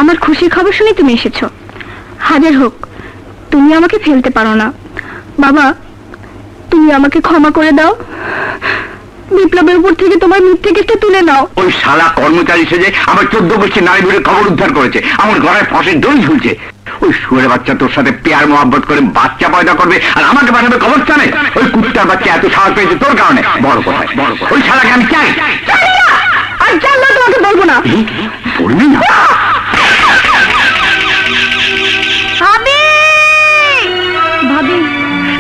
আমার খুশির খবর শুনে তুমি এসেছো। হাজার হোক, তুমি আমাকে ফেলতে পারো না। বাবা, তুমি আমাকে ক্ষমা করে দাও। বিপ্লবের উপর থেকে তোমার মিথ্যে কেসটা তুলে নাও। ওই শালা কর্মচারী সেজে আমার 14 বছর নারী বুড়ির খবর উদ্ধার করেছে, আমার গলায় ফাঁসের দড়ি ঝুলছে। ওই শুয়োরের বাচ্চা তোর সাথে পেয়ার মোহাব্বত করে বাচ্চা পয়দা করবে আর আমাকে পাঠাবে কবরস্থানে। ওই কুত্তার বাচ্চা এত সাহস পেয়েছে তোর কারণে। বড় কথা, ওই শালাকে আমি চাই। আর জানলে তোমাকে বলবো না। বলবি না? ভাবি,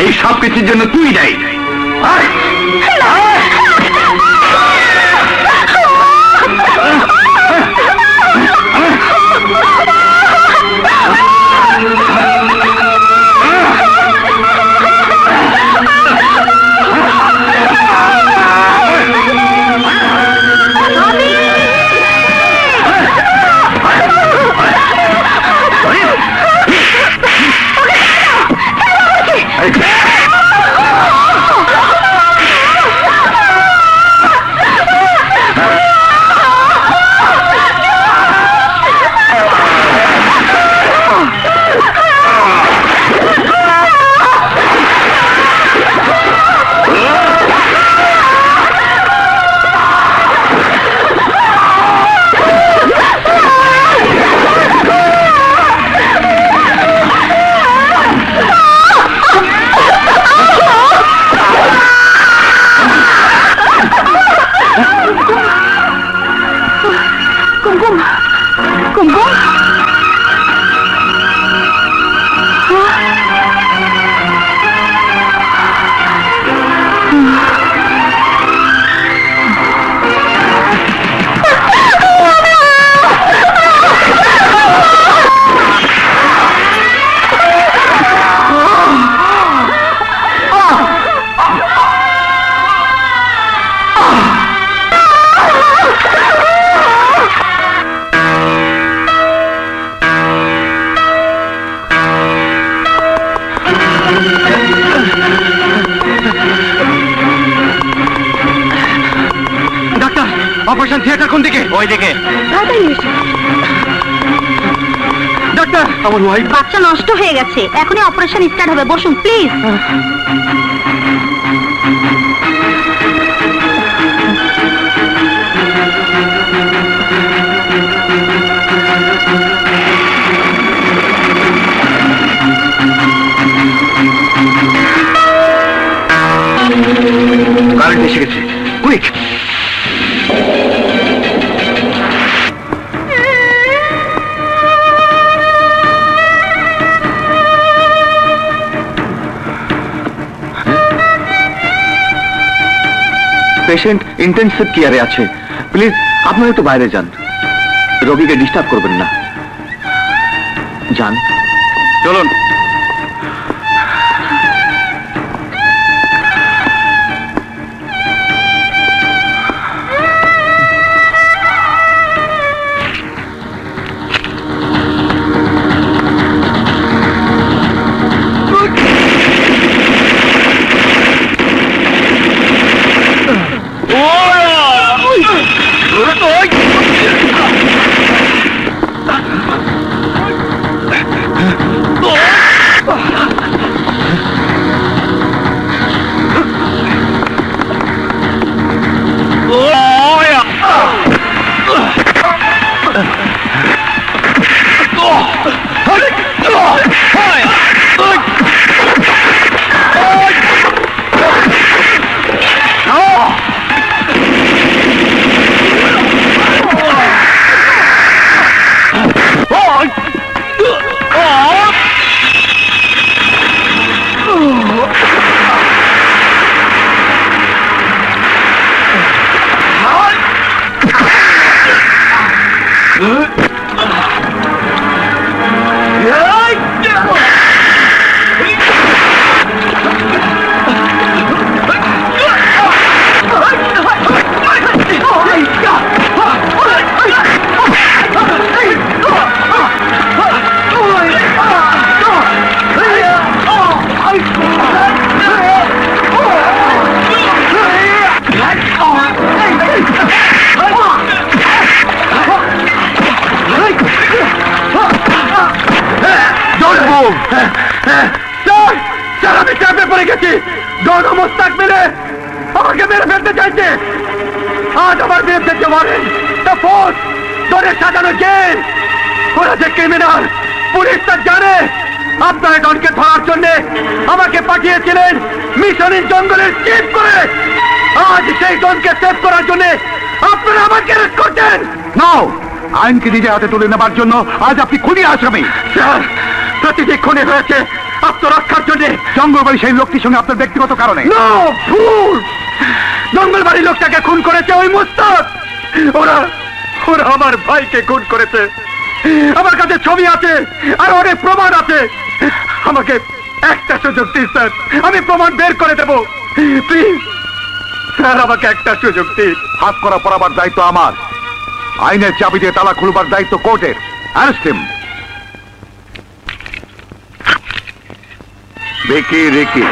এই সব কিছুর জন্য তুই দায়ী। অপারেশন থিয়েটার কোন দিকে? ওই দিকে। ডাক্তার, আমার ওয়াইফ বাচ্চা নষ্ট হয়ে গেছে, এখনই অপারেশন স্টার্ট হবে। বসুন প্লিজ। কারেন্ট এসে গেছে, কুইক। পেশেন্ট ইন্টেনসিভ কেয়ারে আছে, প্লিজ আপনারা একটু বাইরে যান, রোগীকে ডিস্টার্ব করবেন না। যান, চলুন। Oh! নাকি ডন ও মোস্তাক মিলে আমাকে মেরে ফেলতে চাইছে। আজ আমার বিরুদ্ধে যে ওয়ারেন্ট, দ্য ফোর্স, ডনের সাজানো জেল, ওরা যে ক্রিমিনাল, পুলিশ তা জানে। আপনারা ডনকে ধরার জন্য আমাকে পাঠিয়েছিলেন মিশনের জঙ্গলের চিফ করে। আজ সেই ডনকে সেভ করার জন্য আপনারা আমাকে অ্যারেস্ট করছেন। নাও, আইনকে নিজে হাতে তুলে নেবার জন্য আজ আপনি খুনি আসামি। স্যার, প্রতিটি খুনি হয়েছে আত্মরক্ষার জন্য। জঙ্গলবাড়ি সেই লোকটির সঙ্গে আপনার ব্যক্তিগত কারণে? ভুল। জঙ্গলবাড়ি লোকটাকে খুন করেছে ওই মুস্তাক। ওরা ওরা আমার ভাইকে খুন করেছে। আমার কাছে ছবি আছে আর অনেক প্রমাণ আছে। আমাকে একটা সুযোগ দিন স্যার, আমি প্রমাণ বের করে দেব। প্লিজ স্যার, আমাকে একটা সুযোগ দিন। হাত করা পড়াবার দায়িত্ব আমার, আইনের চাবি দিয়ে তালা খুলবার দায়িত্ব কোর্টের। Arrest him. বেকি রেকি,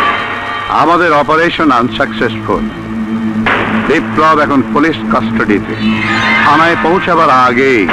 আমাদের অপারেশন আনসাকসেসফুল। বিপ্লব এখন পুলিশ কাস্টাডিতে। থানায় পৌঁছাবার আগেই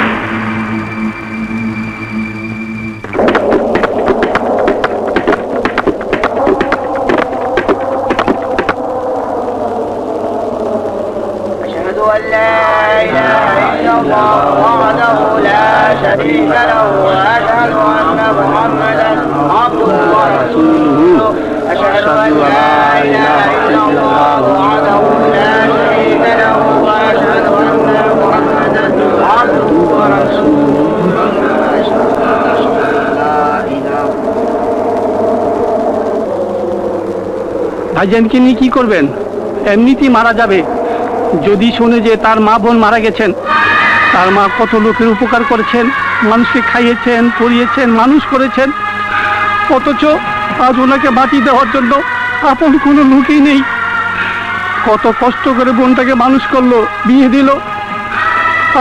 ভাইজানকে নিয়ে কি করবেন? এমনিতেই মারা যাবে। যদি শুনে যে তার মা বোন মারা গেছেন, তার মা কত লোকের উপকার করেছেন, মানুষকে খাইয়েছেন, পরিয়েছেন, মানুষ করেছেন, অথচ আজ ওনাকে বাঁচি দেওয়ার জন্য আপন কোনো লোকই নেই। কত কষ্ট করে বোনটাকে মানুষ করলো, বিয়ে দিল,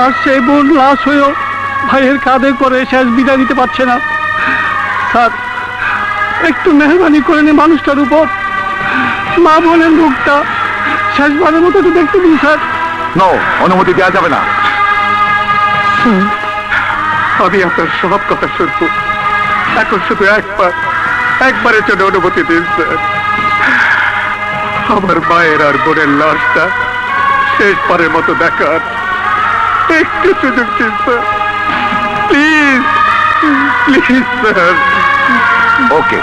আর সেই বোন লাশ হয়েও ভাইয়ের কাঁধে করে শেষ বিদায় দিতে পারছে না। স্যার, একটু মেহরবানি করে নিন মানুষটার উপর। মা বোনের মুখটা শেষবারের মতো একটু দেখতে দিন স্যার। নো, অনুমতি দেওয়া যাবে না। আমি আপনার সব কথা শুনবো, এখন শুধু একবারের জন্য অনুমতি দিন স্যার। আমার মায়ের আর বোনের লাশটা শেষবারের মতো দেখার একটু সুযোগ দিন স্যার, প্লিজ প্লিজ স্যার। ওকে।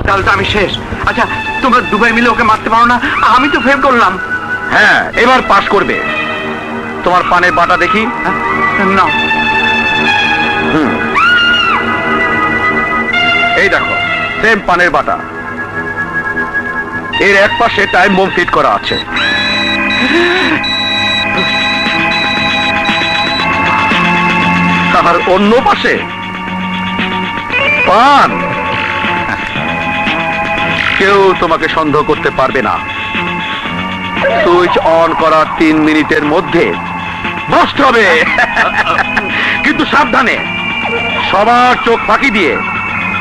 তাহলে তো আমি শেষ। আচ্ছা, তোমরা দুবাই মিলে ওকে মারতে পারো না? আমি তো ফেল করলাম। হ্যাঁ, এবার পাস করবে। তোমার পানের বাটা দেখি। না, এই দেখো, সেম পানের বাটা। এর এক পাশে টাইম বোম ফিট করা আছে। আর অন্য পাশে পান। কেউ তোমাকে সন্দেহ করতে পারবে না। সুইচ অন করার 3 মিনিটের মধ্যে বাস্ট হবে। কিন্তু সাবধানে, সবার চোখ ফাঁকি দিয়ে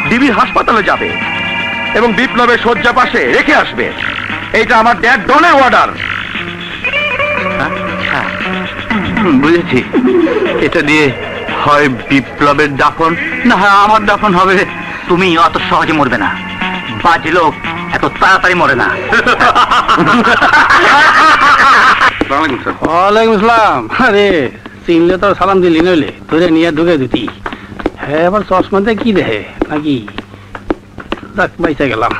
ডিবি হাসপাতালে যাবে এবং বিপ্লবের শয্যা পাশে রেখে আসবে। এইটা আমার ড্যাড ডনের অর্ডার। বুঝেছি, এটা দিয়ে হয় বিপ্লবের দাফন, না হয় আমার দাফন হবে। তুমি অত সহজে মরবে না, বাজে লোক এত তাড়াতাড়ি মরে না। ওয়ালাইকুম আসসালাম। আরে চিনলে তো সালাম দিলি নইলে ধরে নিয়ে ঢুকে দিতি। হ্যাঁ, আবার চশমাতে কি দেখে নাকি? দেখ বাইসে গেলাম।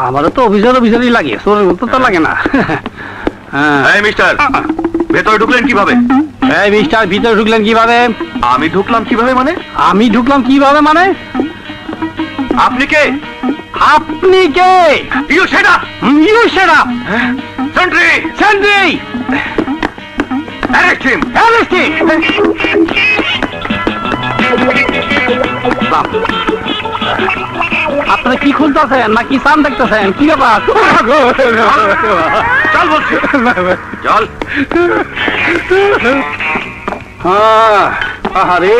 আমারও তো অফিসারই লাগে, চোরের মতো তো লাগে না। এই মিস্টার, ভেতরে ঢুকলেন কিভাবে? এই মিস্টার, ভিতরে ঢুকলেন কিভাবে? আমি ঢুকলাম কিভাবে মানে? আমি ঢুকলাম কিভাবে মানে? আপনি কে? আপনি কে? You set up! You shut up! Sentry! Sentry! Arrest him! Arrest him! আপনারা কি খুলতেছেন নাকি সান দেখতেছেন? কি ব্যাপার? চল বলছি, চল। আরে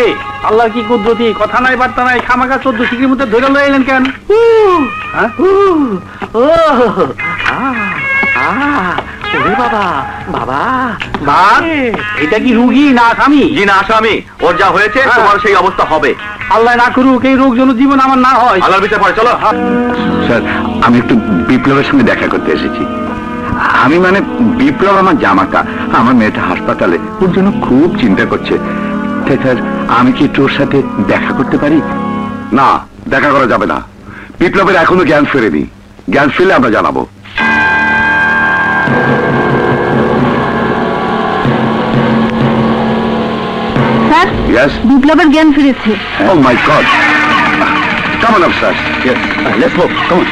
আল্লাহ কি কুদরতি, কথা নাই বার্তা নাই, খামাখা 14 ডিগ্রির মধ্যে ধরে লয়ে এলেন কেন? বাবা বাবা বাপ, এটা কি রুগী না আসামি? জি না, আসামি। ওর যা হয়েছে হ্যাঁ। তোমার সেই অবস্থা হবে। আল্লাহ না করুক এই রোগ যেন জীবন আমার না হয়। আল্লাহর বিচার পড়ে, চলো। স্যার, আমি একটু বিপ্লবের সঙ্গে দেখা করতে এসেছি। আমি মানে বিপ্লব আমার জামাতা, আমার মেয়েটা হাসপাতালে, ওর জন্য খুব চিন্তা করছে। স্যার, আমি কি একটু ওর সাথে দেখা করতে পারি? না, দেখা করা যাবে না। বিপ্লবের এখনো জ্ঞান ফেরেনি। জ্ঞান ফিরলে আমরা জানাবো। Sir, Yes? বিপ্লবের জ্ঞান ফিরেছে। Oh my God! Come on up, sir. Yes. Let's move. Come on.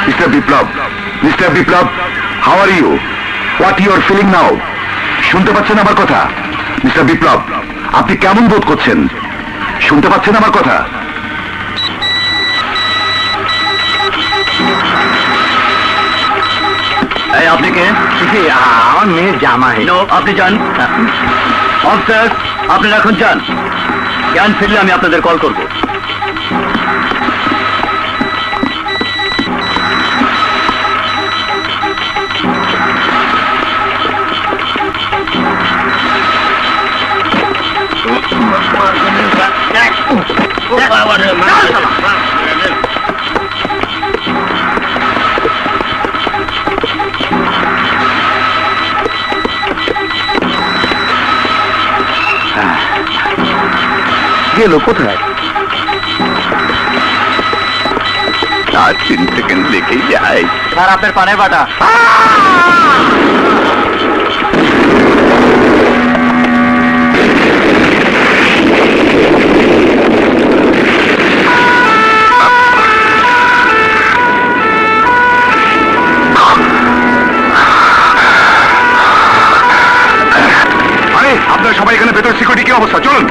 Mr. Biplab, Mr. Biplab, how are you? What you are feeling now? শুনতে পাচ্ছেন আমার কথা? মিস্টার বিপ্লব, আপনি কেমন বোধ করছেন? শুনতে পাচ্ছেন আমার কথা? এই আপনি কে? আমার মেয়ের জামাই। আপনি যান। অফিসার, আপনারা এখন যান। জ্ঞান ফিরলে আমি আপনাদের কল করব। গেল কোথায়? 3 সেকেন্ড লেগেই যায়। স্যার, আপনার পানের বাটা। আরে আপনারা সবাই এখানে ভেতর, সিকিউরিটি কি অবস্থা? চলুন।